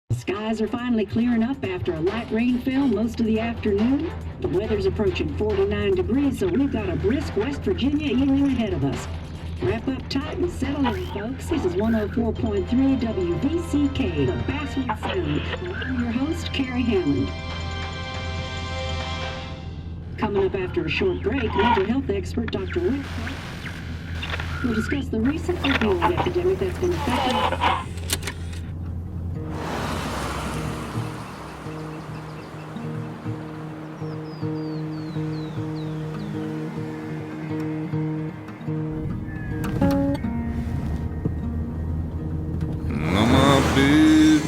The skies are finally clearing up after a light rainfall most of the afternoon. The weather's approaching 49 degrees, so we've got a brisk West Virginia evening ahead of us. Wrap up tight and settle in, folks. This is 104.3 WVCK, the Basswood Sound. I'm your host, Carrie Hammond. Coming up after a short break, mental health expert Dr. Rick will discuss the recent opioid epidemic that's been affecting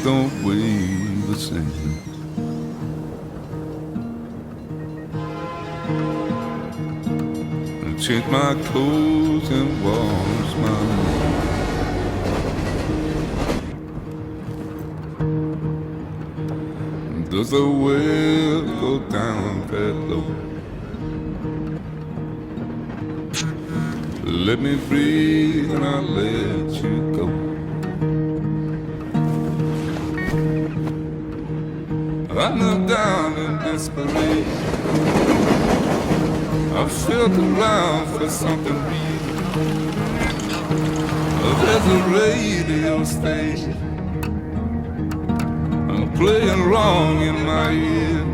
don't weigh the same. And change my clothes and wash my hands. Does the well go down that low? Let me breathe and I'll let you go. I knelt down in desperation. I felt around for something real. There's a radio station. I'm playing wrong in my ear.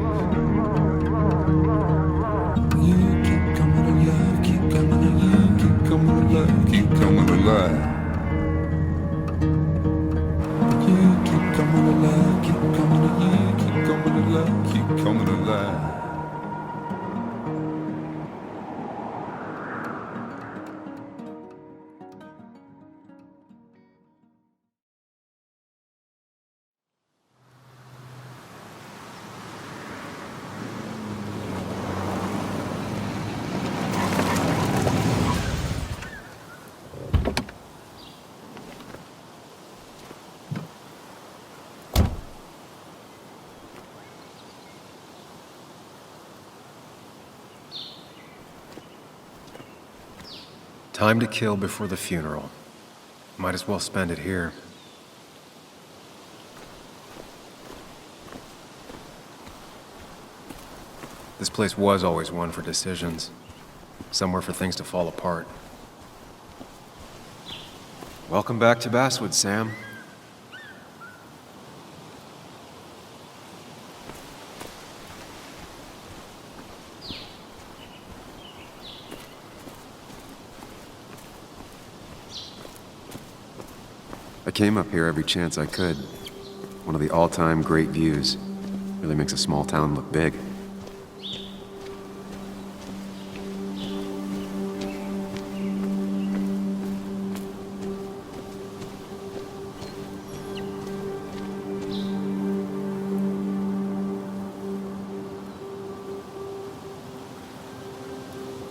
You keep coming alive, keep coming alive, keep coming alive, keep coming alive. You keep coming alive, keep coming alive. Coming alive, keep coming alive. Time to kill before the funeral. Might as well spend it here. This place was always one for decisions. Somewhere for things to fall apart. Welcome back to Basswood, Sam. I came up here every chance I could. One of the all-time great views. Really makes a small town look big.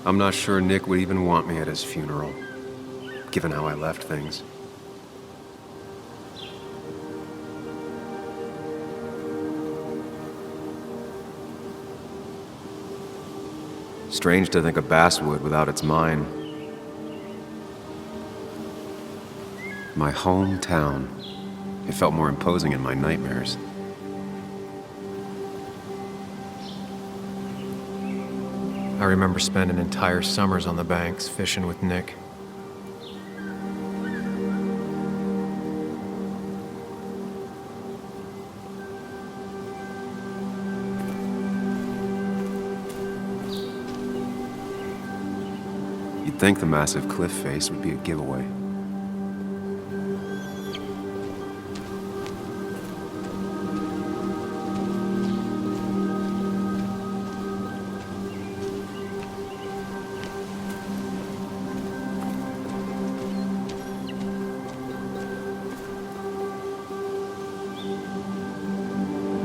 I'm not sure Nick would even want me at his funeral, given how I left things. Strange to think of Basswood without its mine. My hometown. It felt more imposing in my nightmares. I remember spending entire summers on the banks fishing with Nick. You'd think the massive cliff face would be a giveaway.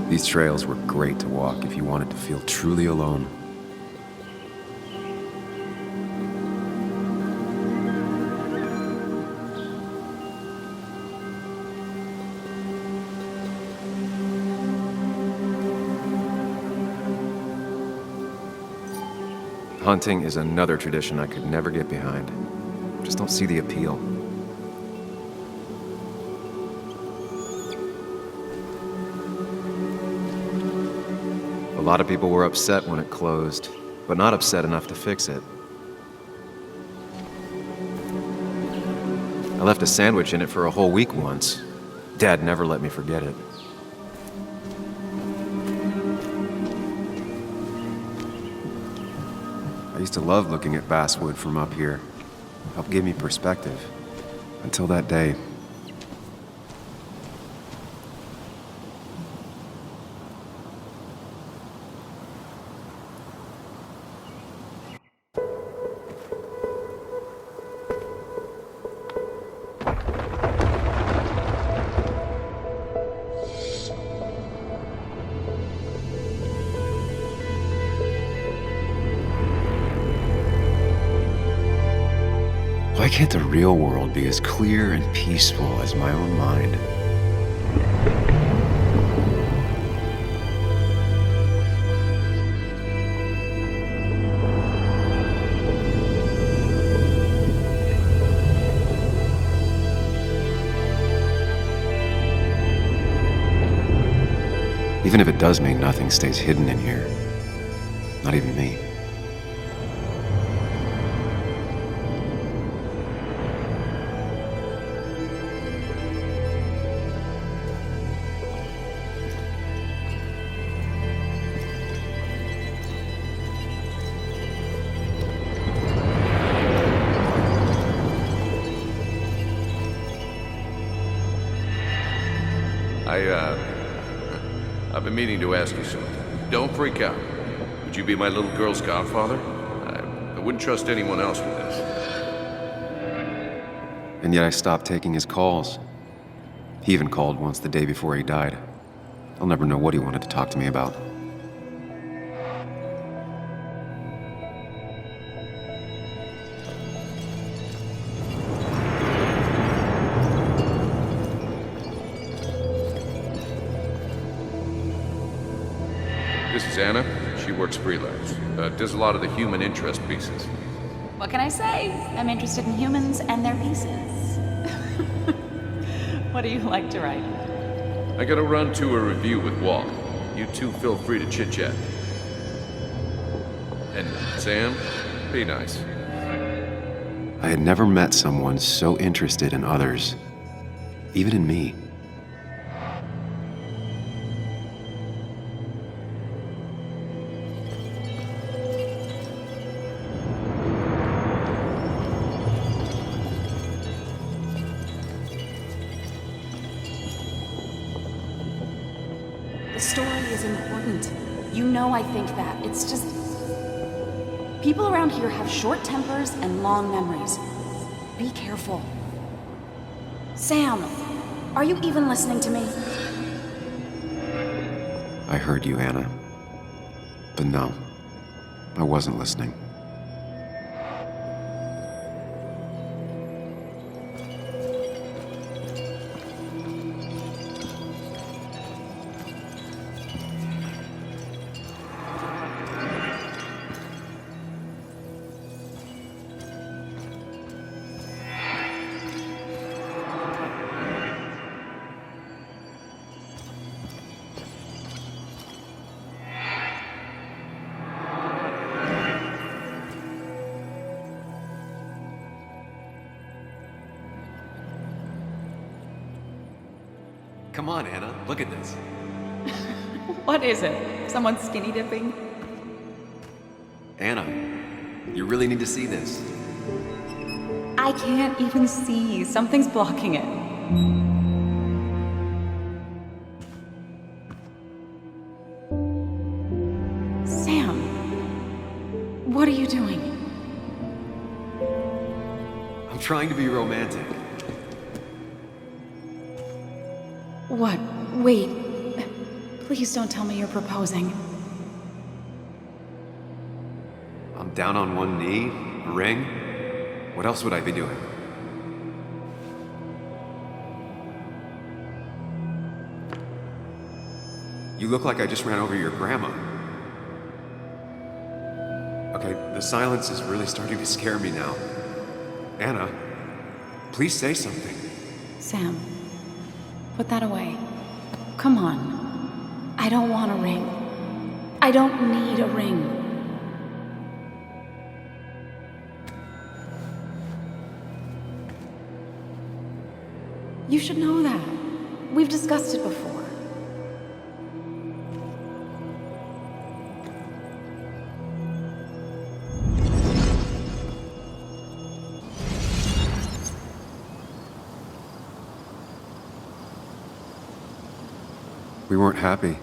These trails were great to walk if you wanted to feel truly alone. Hunting is another tradition I could never get behind. Just don't see the appeal. A lot of people were upset when it closed, but not upset enough to fix it. I left a sandwich in it for a whole week once. Dad never let me forget it. I used to love looking at Basswood from up here. Helped give me perspective. Until that day. Why can't the real world be as clear and peaceful as my own mind? Even if it does mean nothing stays hidden in here. Not even me. I've been meaning to ask you something. Don't freak out. Would you be my little girl's godfather? I wouldn't trust anyone else with this. And yet I stopped taking his calls. He even called once the day before he died. I'll never know what he wanted to talk to me about. This is Anna. She works freelance. Does a lot of the human interest pieces. What can I say? I'm interested in humans and their pieces. What do you like to write? I gotta run to a review with Walt. You two feel free to chit-chat. And Sam, be nice. I had never met someone so interested in others, even in me. The story is important. You know I think that. It's just... people around here have short tempers and long memories. Be careful. Sam, are you even listening to me? I heard you, Anna. But no, I wasn't listening. Come on, Anna, look at this. What is it? Someone skinny dipping? Anna, you really need to see this. I can't even see. Something's blocking it. Sam, what are you doing? I'm trying to be romantic. What? Wait. Please don't tell me you're proposing. I'm down on one knee, a ring. What else would I be doing? You look like I just ran over your grandma. Okay, the silence is really starting to scare me now. Anna, please say something. Sam, put that away. Come on. I don't want a ring. I I don't need a ring. You should know that. We've discussed it before. We weren't happy.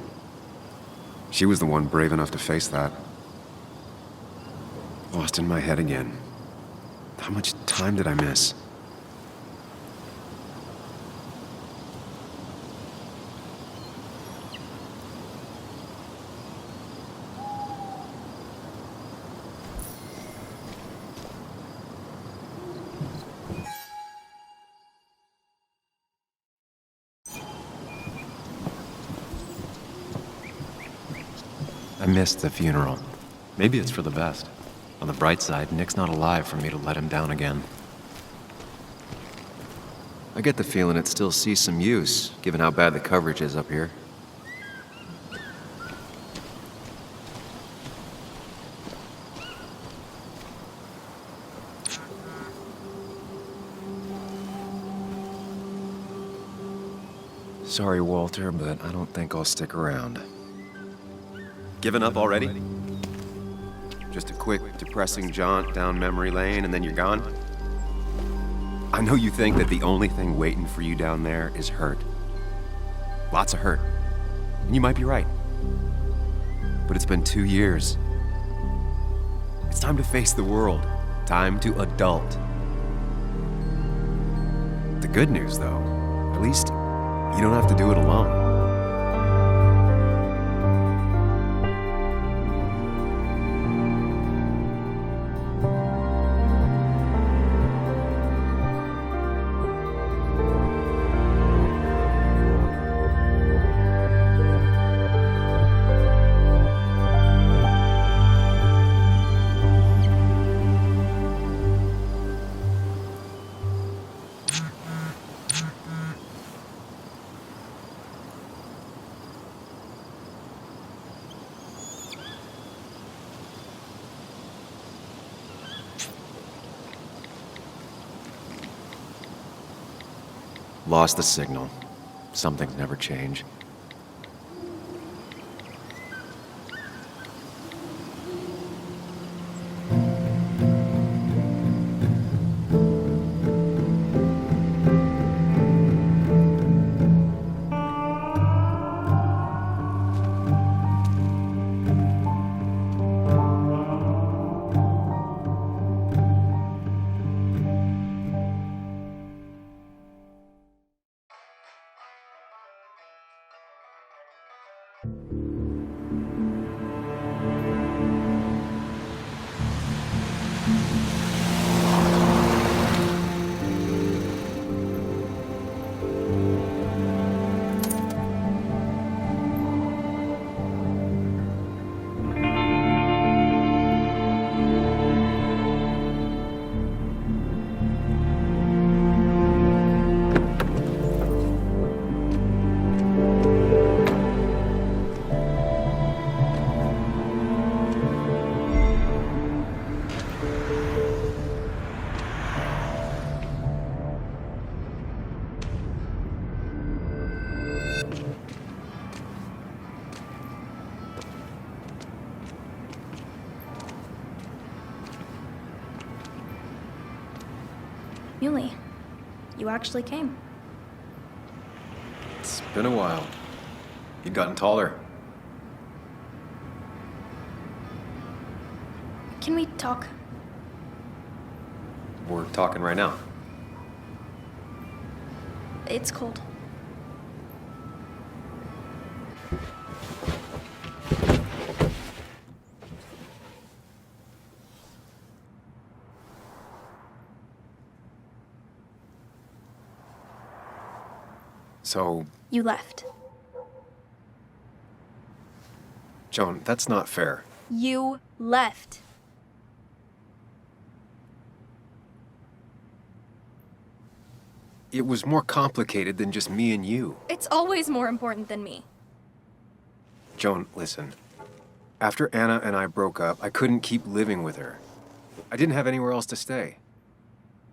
She was the one brave enough to face that. Lost in my head again. How much time did I miss? I missed the funeral. Maybe it's for the best. On the bright side, Nick's not alive for me to let him down again. I get the feeling it still sees some use, given how bad the coverage is up here. Sorry, Walter, but I don't think I'll stick around. Given up already? Just a quick, depressing jaunt down memory lane and then you're gone? I know you think that the only thing waiting for you down there is hurt. Lots of hurt. And you might be right. But it's been 2 years. It's time to face the world. Time to adult. The good news, though, at least you don't have to do it alone. Lost the signal. Some things never change. Yuli, you actually came. It's been a while. You've gotten taller. Can we talk? We're talking right now. It's cold. So, You left. Joan, that's not fair. You left. It was more complicated than just me and you. It's always more important than me. Joan, listen. After Anna and I broke up, I couldn't keep living with her. I didn't have anywhere else to stay.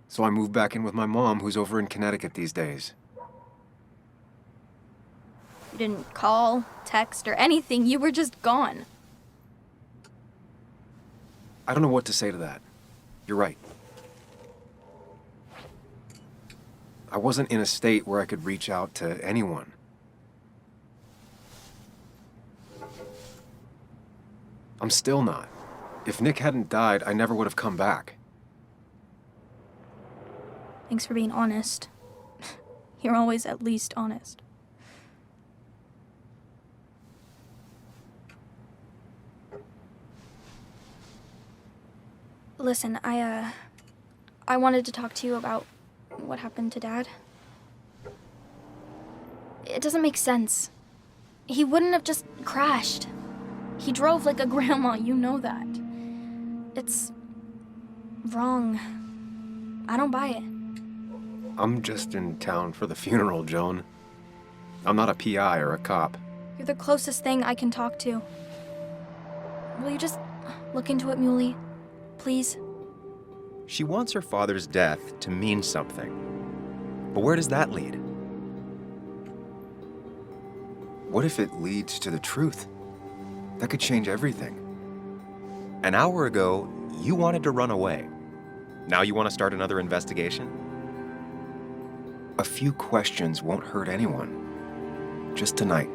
So I moved back in with my mom, who's over in Connecticut these days. You didn't call, text, or anything. You were just gone. I don't know what to say to that. You're right. I wasn't in a state where I could reach out to anyone. I'm still not. If Nick hadn't died, I never would have come back. Thanks for being honest. You're always at least honest. Listen, I wanted to talk to you about what happened to Dad. It doesn't make sense. He wouldn't have just crashed. He drove like a grandma, you know that. It's wrong. I don't buy it. I'm just in town for the funeral, Joan. I'm not a PI or a cop. You're the closest thing I can talk to. Will you just look into it, Muley? Please? She wants her father's death to mean something. But where does that lead? What if it leads to the truth? That could change everything. An hour ago, you wanted to run away. Now you want to start another investigation? A few questions won't hurt anyone. Just tonight.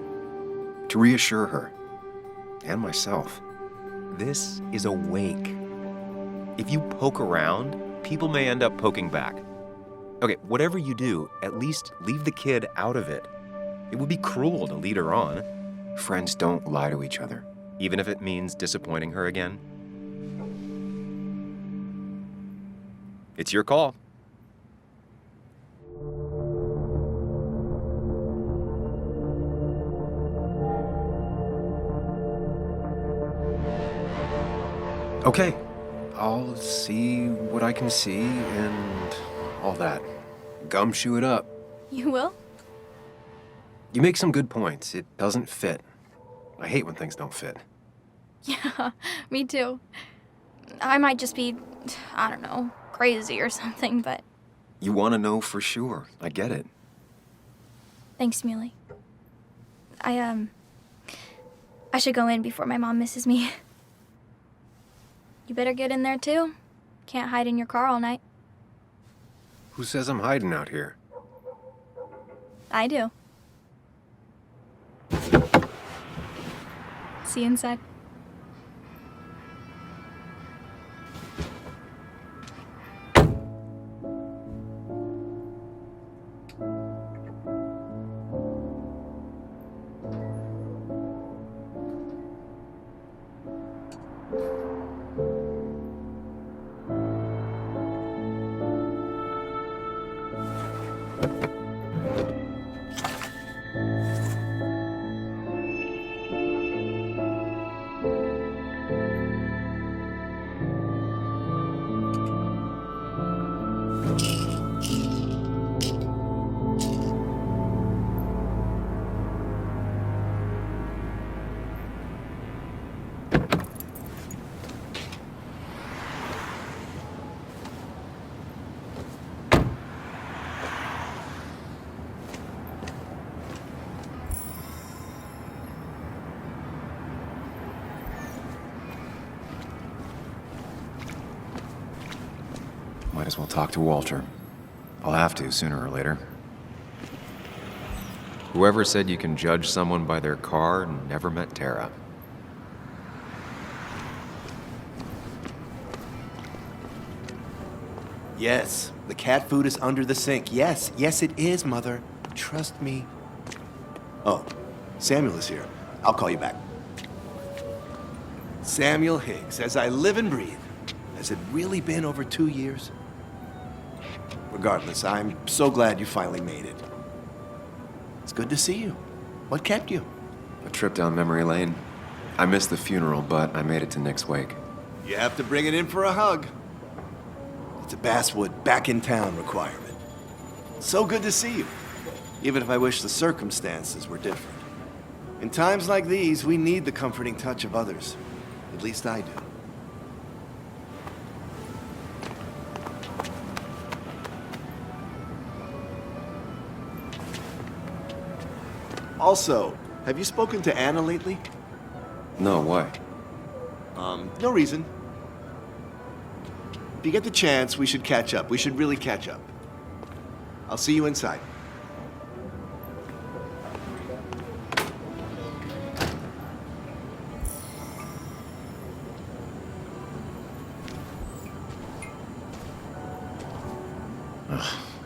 To reassure her. And myself. This is a wake. If you poke around, people may end up poking back. Okay, whatever you do, at least leave the kid out of it. It would be cruel to lead her on. Friends don't lie to each other. Even if it means disappointing her again. It's your call. Okay, I'll see what I can see and all that. Gumshoe it up. You will? You make some good points. It doesn't fit. I hate when things don't fit. Yeah, me too. I might just be, I don't know, crazy or something, but You want to know for sure. I get it. thanks, Muley. I should go in before my mom misses me. You better get in there too. Can't hide in your car all night. Who says I'm hiding out here? I do. See you inside. Might as well talk to Walter. I'll have to, sooner or later. Whoever said you can judge someone by their car never met Tara. Yes, the cat food is under the sink. Yes, yes it is, Mother. Trust me. Oh, Samuel is here. I'll call you back. Samuel Higgs, as I live and breathe. Has it really been over 2 years? Regardless, I'm so glad you finally made it. It's good to see you. What kept you? A trip down memory lane. I missed the funeral, but I made it to Nick's wake. You have to bring it in for a hug. It's a Basswood back in town requirement. So good to see you, even if I wish the circumstances were different. In times like these, we need the comforting touch of others. At least I do. Also, have you spoken to Anna lately? No, why? No reason. If you get the chance, we should catch up. We should really catch up. I'll see you inside.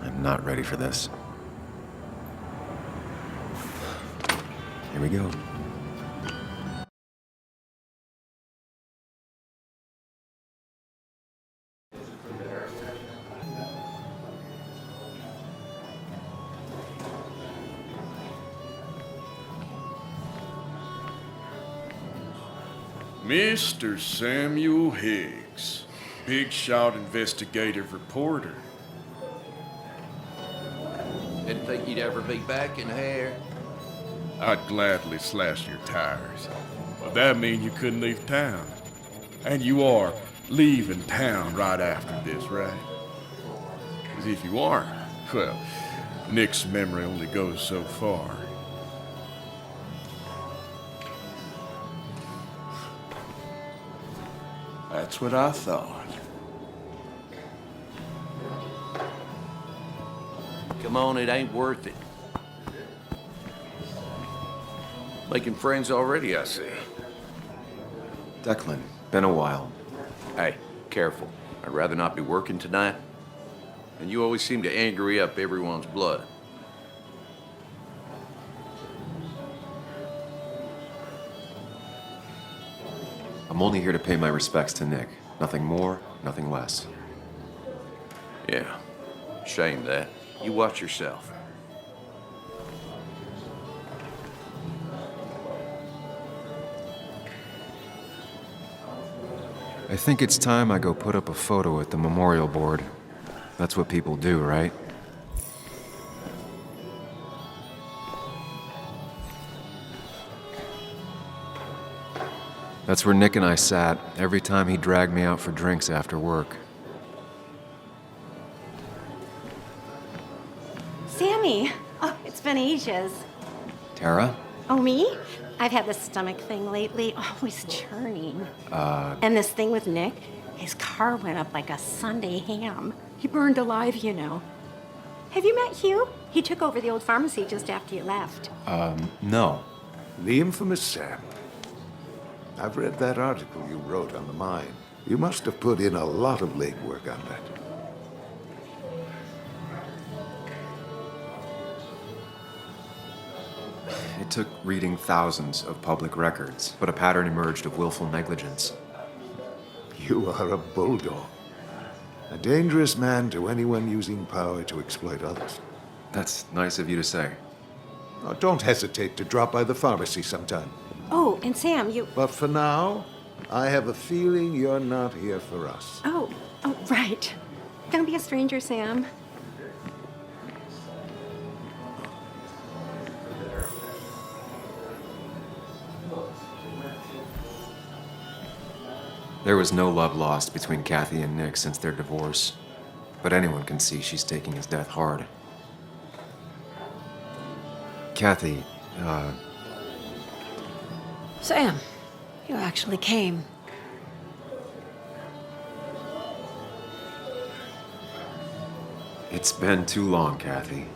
I'm not ready for this. Here we go. Mr. Samuel Higgs, big shot investigative reporter. Didn't think you'd ever be back in here. I'd gladly slash your tires, but that mean you couldn't leave town. And you are leaving town right after this, right? 'Cause if you aren't, well, Nick's memory only goes so far. That's what I thought. Come on, it ain't worth it. Making friends already, I see. Declan, been a while. Hey, careful. I'd rather not be working tonight. And you always seem to angry up everyone's blood. I'm only here to pay my respects to Nick. Nothing more, nothing less. Yeah, shame that. You watch yourself. I think it's time I go put up a photo at the memorial board. That's what people do, right? That's where Nick and I sat every time he dragged me out for drinks after work. Sammy! Oh, it's been ages. Tara? Oh, me? I've had this stomach thing lately, always churning. And this thing with Nick, his car went up like a Sunday ham. He burned alive, you know. Have you met Hugh? He took over the old pharmacy just after you left. No. The infamous Sam. I've read that article you wrote on the mine. You must have put in a lot of legwork on that. It took reading thousands of public records, but a pattern emerged of willful negligence. You are a bulldog. A dangerous man to anyone using power to exploit others. That's nice of you to say. Oh, don't hesitate to drop by the pharmacy sometime. Oh, and Sam, you... But for now, I have a feeling you're not here for us. Oh, right. Don't be a stranger, Sam. There was no love lost between Kathy and Nick since their divorce, but anyone can see she's taking his death hard. Kathy, Sam, you actually came. it's been too long, Kathy.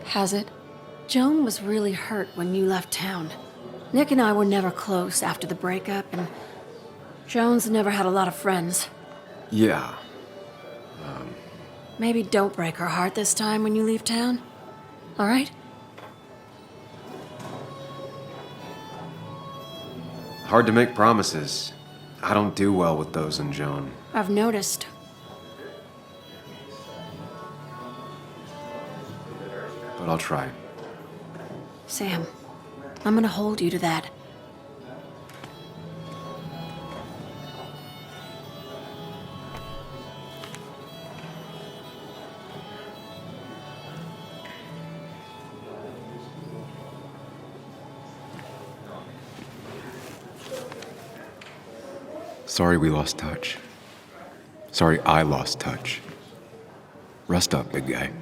Has it? Joan was really hurt when you left town. Nick and I were never close after the breakup, and Joan's never had a lot of friends. Yeah. Maybe don't break her heart this time when you leave town. All right? Hard to make promises. I don't do well with those in Joan. I've noticed. But I'll try. Sam, I'm gonna hold you to that. Sorry we lost touch. Sorry I lost touch. Rest up, big guy.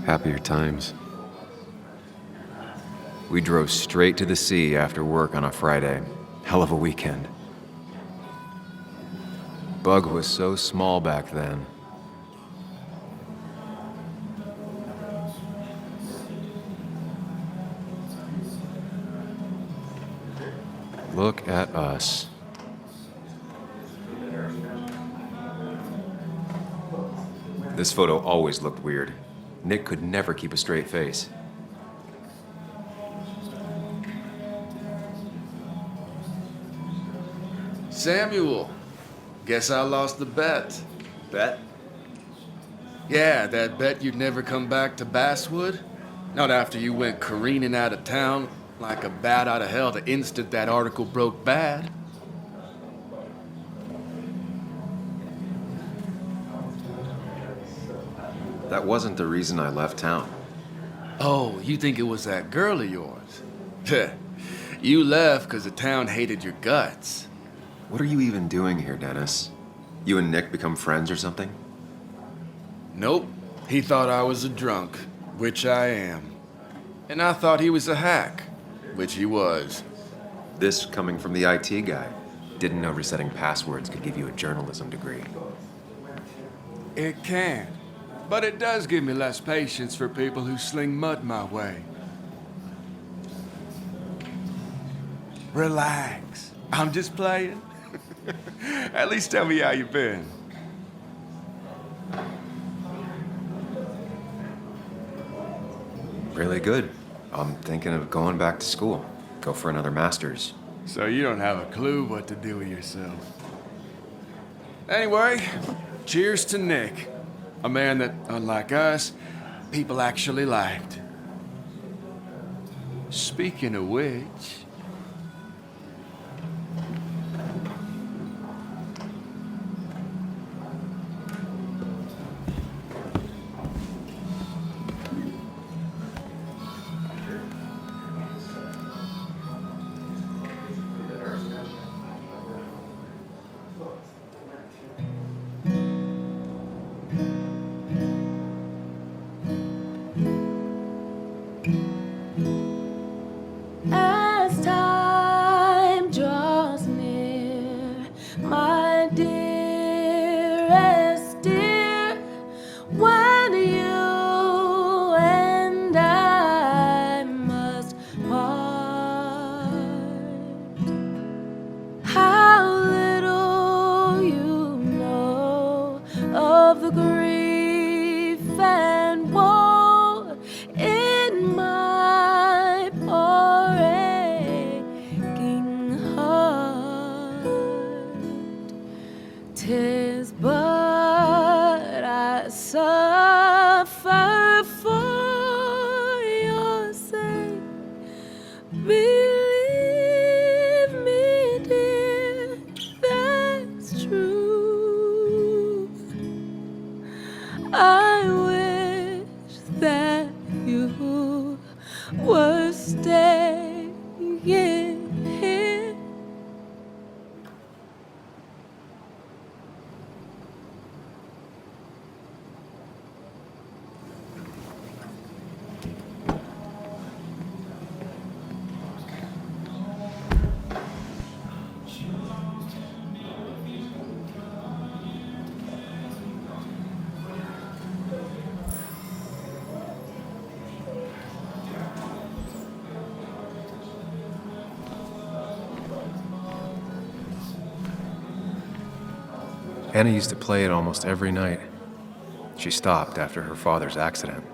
Happier times. We drove straight to the sea after work on a Friday. Hell of a weekend. Bug was so small back then. Look at us. This photo always looked weird. Nick could never keep a straight face. Samuel, guess I lost the bet. Bet? Yeah, that bet you'd never come back to Basswood? Not after you went careening out of town like a bat out of hell the instant that article broke bad. That wasn't the reason I left town. Oh, you think it was that girl of yours? You left because the town hated your guts. What are you even doing here, Dennis? You and Nick become friends or something? Nope. He thought I was a drunk, which I am. And I thought he was a hack, which he was. This coming from the IT guy. Didn't know resetting passwords could give you a journalism degree. It can. But it does give me less patience for people who sling mud my way. Relax. I'm just playing. At least tell me how you been. Really good. I'm thinking of going back to school. Go for another master's. So you don't have a clue what to do with yourself. Anyway, cheers to Nick. A man that, unlike us, people actually liked. Speaking of which... As time draws near, my dearest dear, when you and I must part, how little you know of the grief and woe in my poor aching heart. 'Tis but I suffer for your sake. Believe me, dear, that's true. I wish that you were staying here. Anna used to play it almost every night. She stopped after her father's accident.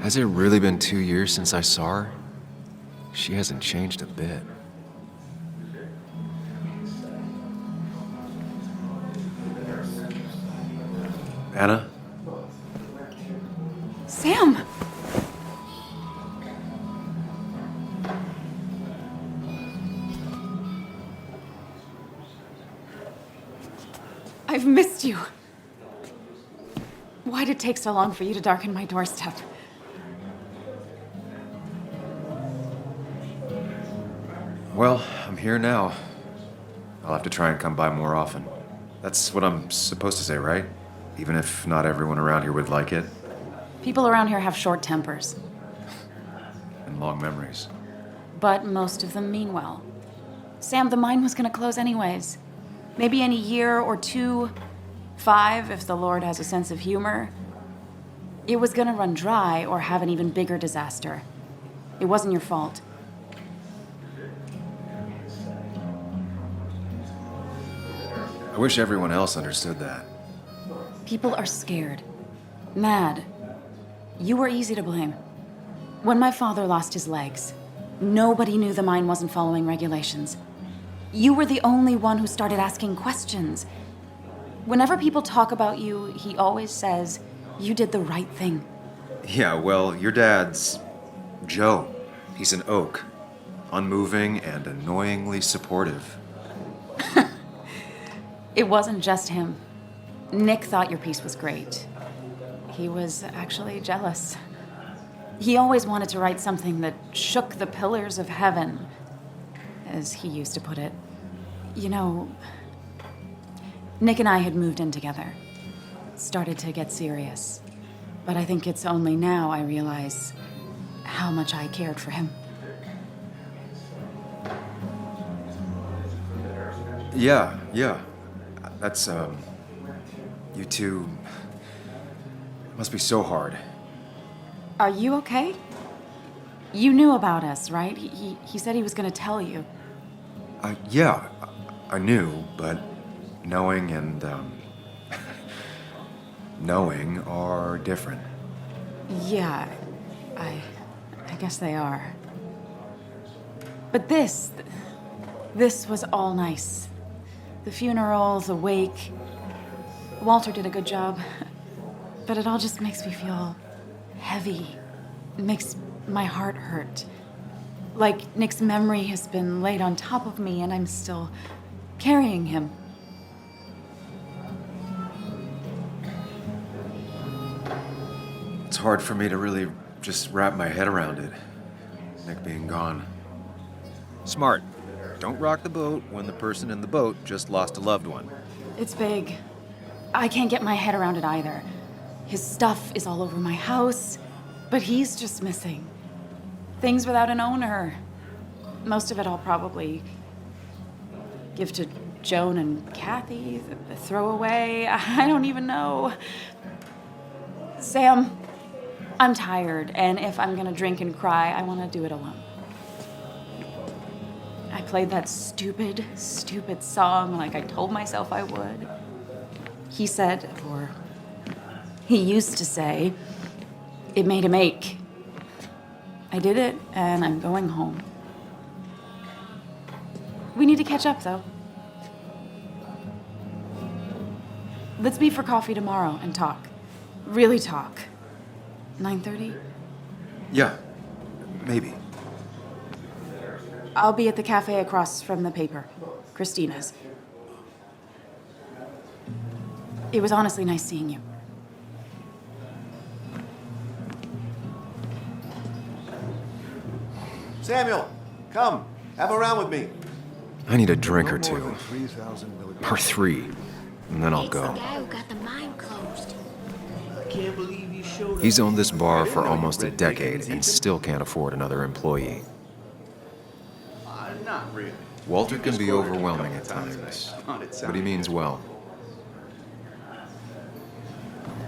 Has it really been 2 years since I saw her? She hasn't changed a bit. Anna? Sam! I've missed you. Why'd it take so long for you to darken my doorstep? Well, I'm here now. I'll have to try and come by more often. That's what I'm supposed to say, right? Even if not everyone around here would like it. People around here have short tempers, And long memories. but most of them mean well. Sam, the mine was gonna close anyways. Maybe in a year or 2, 5, if the Lord has a sense of humor. It was gonna run dry or have an even bigger disaster. It wasn't your fault. I wish everyone else understood that. People are scared. Mad. You were easy to blame. When my father lost his legs, nobody knew the mine wasn't following regulations. You were the only one who started asking questions. Whenever people talk about you, he always says, you did the right thing. Yeah, well, your dad's Joe. He's an oak. Unmoving and annoyingly supportive. It wasn't just him. Nick thought your piece was great. He was actually jealous. He always wanted to write something that shook the pillars of heaven, as he used to put it. You know, Nick and I had moved in together. Started to get serious. But I think it's only now I realize how much I cared for him. Yeah. That's, you two must be so hard. Are you okay? You knew about us, right? He said he was gonna tell you. Yeah, I knew, but knowing and, knowing are different. Yeah, I guess they are. But this was all nice. The funeral, the wake. Walter did a good job. But it all just makes me feel heavy. It makes my heart hurt. Like Nick's memory has been laid on top of me and I'm still carrying him. It's hard for me to really just wrap my head around it. Nick being gone. Smart. Don't rock the boat when the person in the boat just lost a loved one. It's big. I can't get my head around it either. His stuff is all over my house, but he's just missing. Things without an owner. Most of it I'll probably give to Joan and Kathy, throw away. I don't even know. Sam, I'm tired, and if I'm gonna drink and cry, I want to do it alone. I played that stupid song like I told myself I would. He said, or he used to say, it made him ache. I did it, and I'm going home. We need to catch up, though. Let's meet for coffee tomorrow and talk. Really talk. 9:30? Yeah, maybe. I'll be at the cafe across from the paper. Christina's. It was honestly nice seeing you. Samuel, come. Have a round with me. I need a drink or No more two. than 3,000 milligrams. Or 3. And then I'll It's the go. guy who got the mine closed. He's owned this bar for almost a decade and still can't afford another employee. Not really. Walter can be overwhelming at times, but he means well.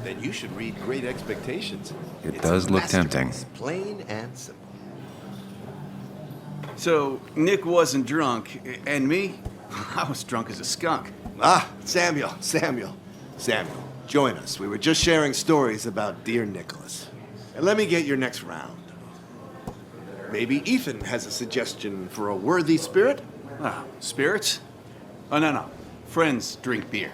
Then you should read Great Expectations. It It's does a look tempting. masterpiece, Plain and simple. So, Nick wasn't drunk, and me? I was drunk as a skunk. Ah, Samuel. Join us. We were just sharing stories about dear Nicholas. And let me get your next round. Maybe Ethan has a suggestion for a worthy spirit? Ah, spirits? Oh, no. Friends drink beer.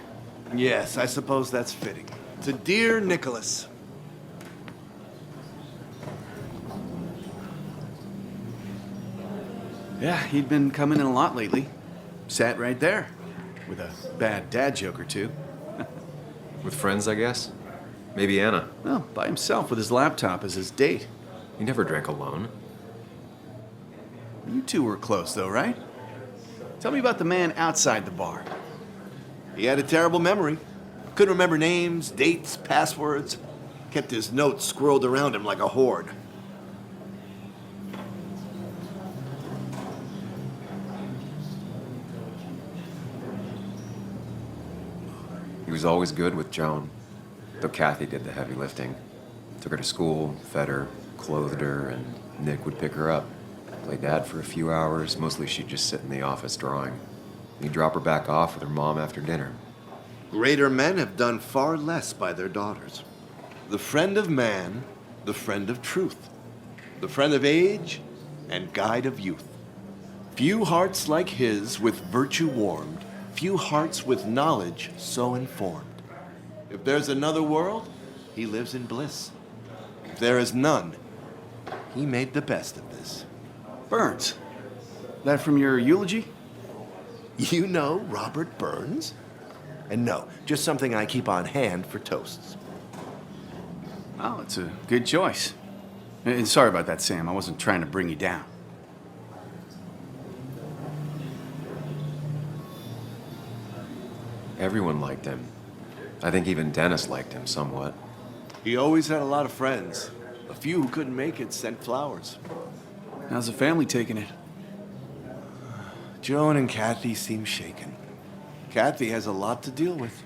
Yes, I suppose that's fitting. To dear Nicholas. Yeah, he'd been coming in a lot lately. Sat right there, with a bad dad joke or two. With friends, I guess? Maybe Anna. Well, by himself with his laptop as his date. He never drank alone. You two were close, though, right? Tell me about the man outside the bar. He had a terrible memory. Couldn't remember names, dates, passwords. Kept his notes squirreled around him like a hoard. He was always good with Joan, though Kathy did the heavy lifting. Took her to school, fed her, clothed her, and Nick would pick her up. Play dad for a few hours. Mostly she'd just sit in the office drawing. He'd drop her back off with her mom after dinner. Greater men have done far less by their daughters. The friend of man, the friend of truth. The friend of age, and guide of youth. Few hearts like his with virtue warmed, few hearts with knowledge so informed. If there's another world, he lives in bliss. If there is none, he made the best of this. Burns. That from your eulogy? You know Robert Burns? And no, just something I keep on hand for toasts. Oh, it's a good choice. And sorry about that, Sam. I wasn't trying to bring you down. Everyone liked him. I think even Dennis liked him somewhat. He always had a lot of friends. A few who couldn't make it sent flowers. How's the family taking it? Joan and Kathy seem shaken. Kathy has a lot to deal with,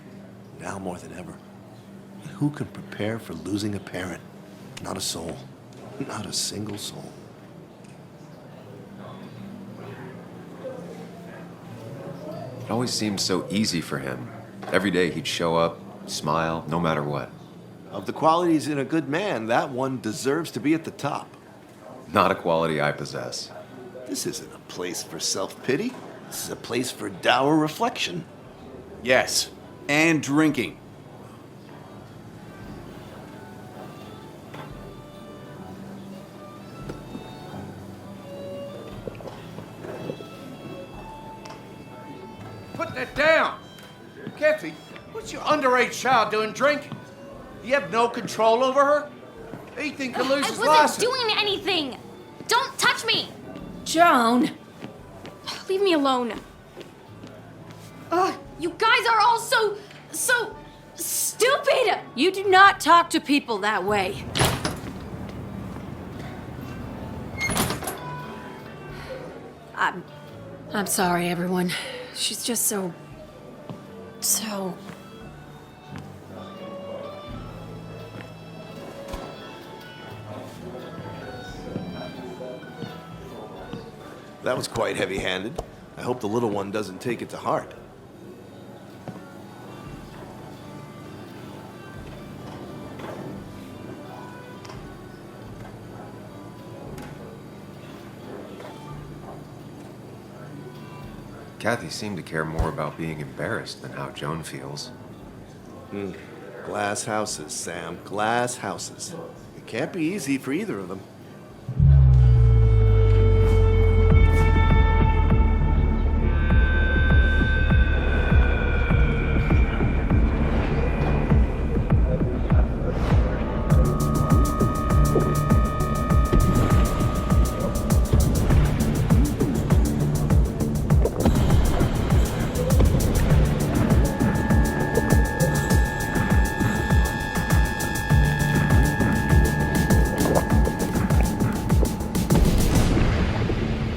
now more than ever. And who can prepare for losing a parent? Not a soul. Not a single soul. It always seemed so easy for him. Every day he'd show up, smile, no matter what. Of the qualities in a good man, that one deserves to be at the top. Not a quality I possess. This isn't a place for self-pity. This is a place for dour reflection. Yes, and drinking. Put that down! Kathy, what's your underage child doing drinking? You have no control over her? Ethan could lose his I license. wasn't doing anything! Don't touch me! Joan! Leave me alone. Ugh, you guys are all so stupid! You do not talk to people that way. I'm sorry, everyone. She's just so... That was quite heavy-handed. I hope the little one doesn't take it to heart. Kathy seemed to care more about being embarrassed than how Joan feels. Glass houses, Sam. Glass houses. It can't be easy for either of them.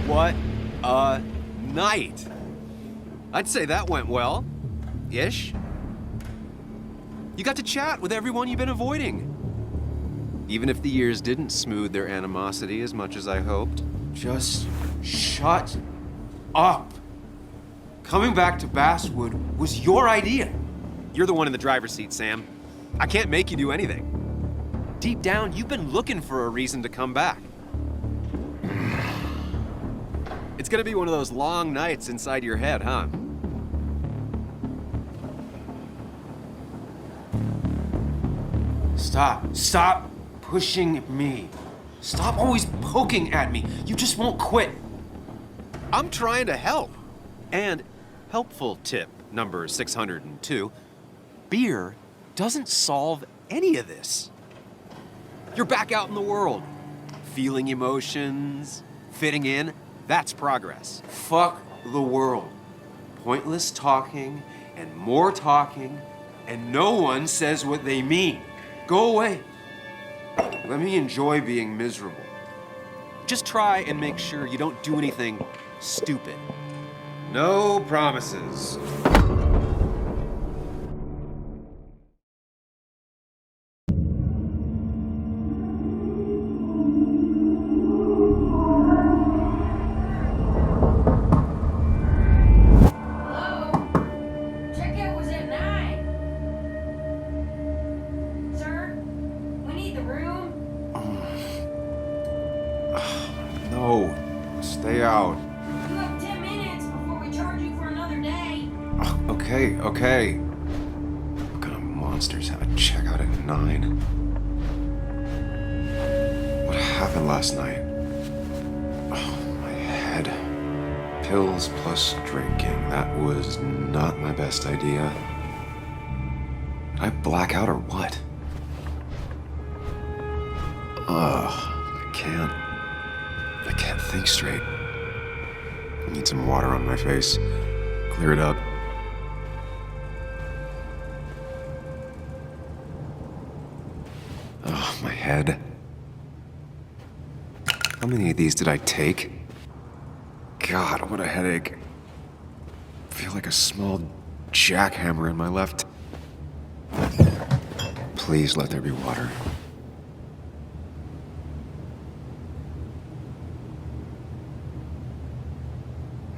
What a night! I'd say that went well. Ish. You got to chat with everyone you've been avoiding. Even if the years didn't smooth their animosity as much as I hoped. Just shut up. Coming back to Basswood was your idea. You're the one in the driver's seat, Sam. I can't make you do anything. Deep down, you've been looking for a reason to come back. It's gonna be one of those long nights inside your head, huh? Stop pushing me. Stop always poking at me. You just won't quit. I'm trying to help. And helpful tip number 602, beer doesn't solve any of this. You're back out in the world, feeling emotions, fitting in. That's progress. Fuck the world. Pointless talking and more talking, and no one says what they mean. Go away. Let me enjoy being miserable. Just try and make sure you don't do anything stupid. No promises. No, stay out. You have 10 minutes before we charge you for another day. Okay. What kind of monsters have a checkout at 9? What happened last night? Oh, my head. Pills plus drinking. That was not my best idea. Did I black out or what? I can't think straight. I need some water on my face. Clear it up. Oh, my head. How many of these did I take? God, what a headache. I feel like a small jackhammer in my left. Please let there be water.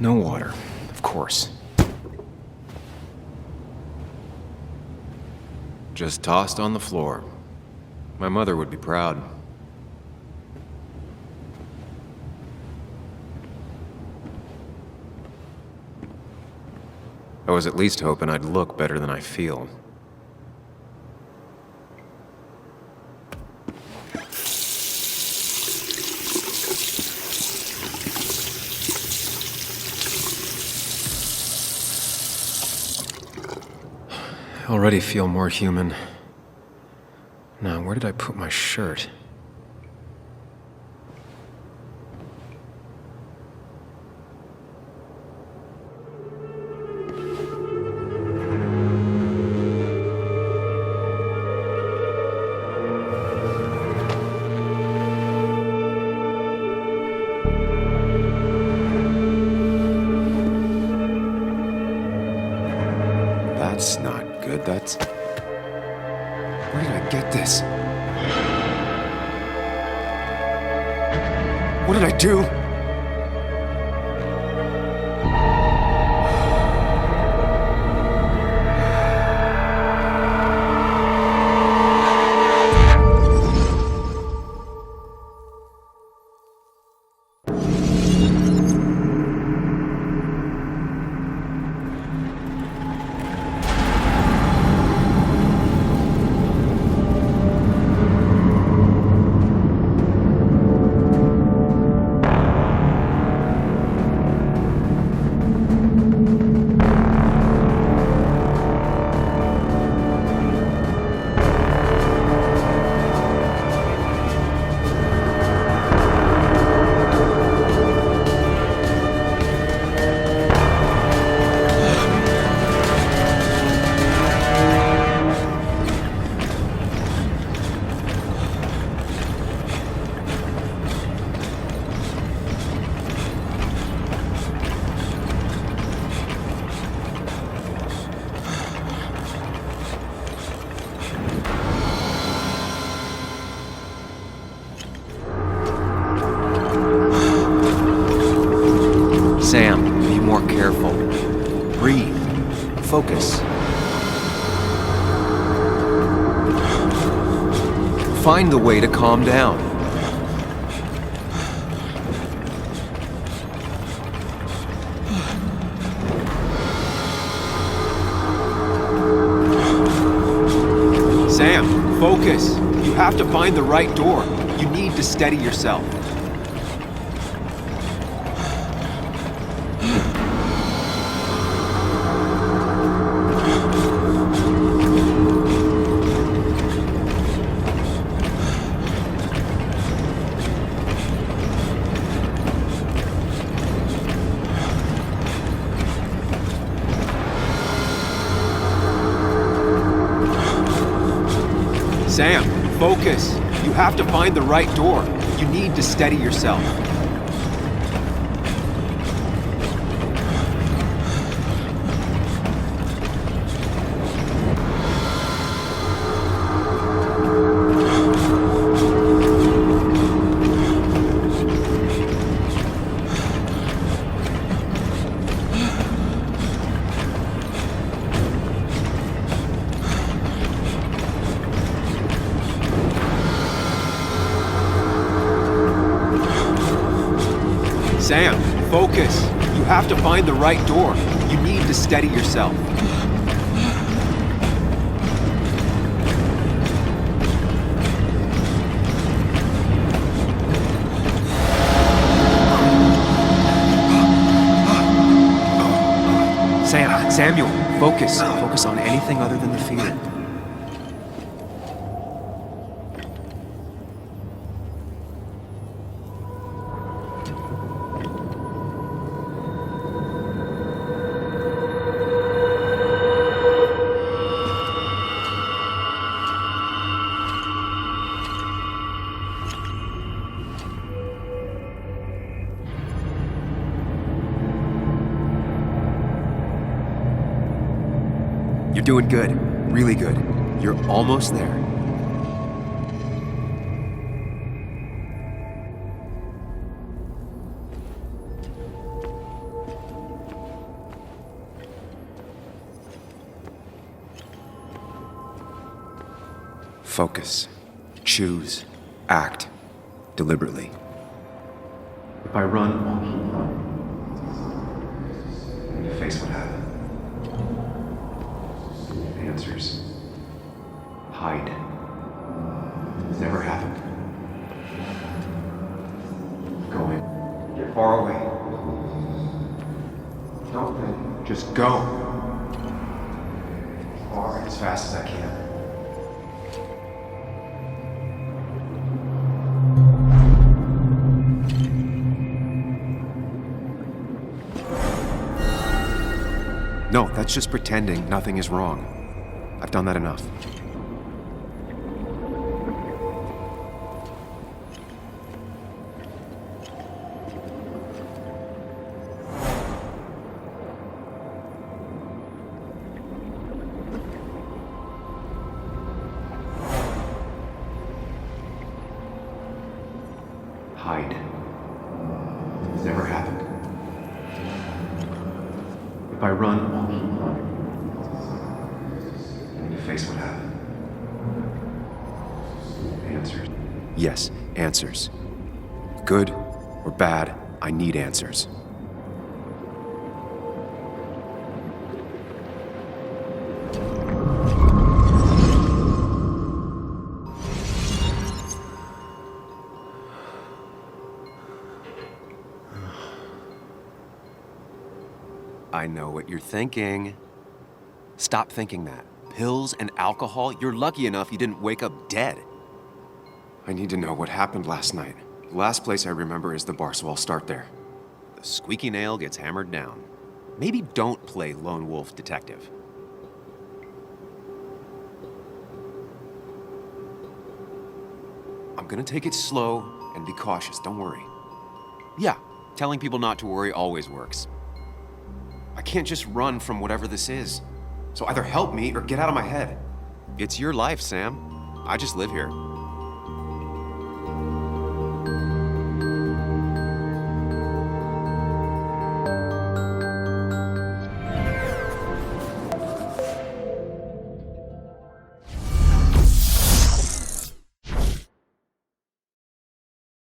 No water, of course. Just tossed on the floor. My mother would be proud. I was at least hoping I'd look better than I feel. I already feel more human. Now, where did I put my shirt? That's not good. That's... Where did I get this? What did I do? Sam, be more careful. Breathe. Focus. Find the way to calm down. Sam, focus. You have to find the right door. You need to steady yourself. Sam, focus. You have to find the right door. You need to steady yourself. Sam, focus. You have to find the right door. You need to steady yourself. Samuel, focus. Focus on anything other than the fear. You're doing good. Really good. You're almost there. Focus. Choose. Act. Deliberately. If I run, I'll keep running. And you face what happened. Answers. Hide. It's never happened. Go in. Get far away. Don't think. Just go. Far as fast as I can. No, that's just pretending nothing is wrong. I've done that enough. Hide. It's never happened. If I run, I'll keep running. Face what happened. Answers. Yes, answers. Good or bad, I need answers. I know what you're thinking. Stop thinking that. Pills and alcohol? You're lucky enough you didn't wake up dead. I need to know what happened last night. The last place I remember is the bar, so I'll start there. The squeaky nail gets hammered down. Maybe don't play lone wolf detective. I'm gonna take it slow and be cautious, don't worry. Yeah, telling people not to worry always works. I can't just run from whatever this is. So either help me or get out of my head. It's your life, Sam. I just live here.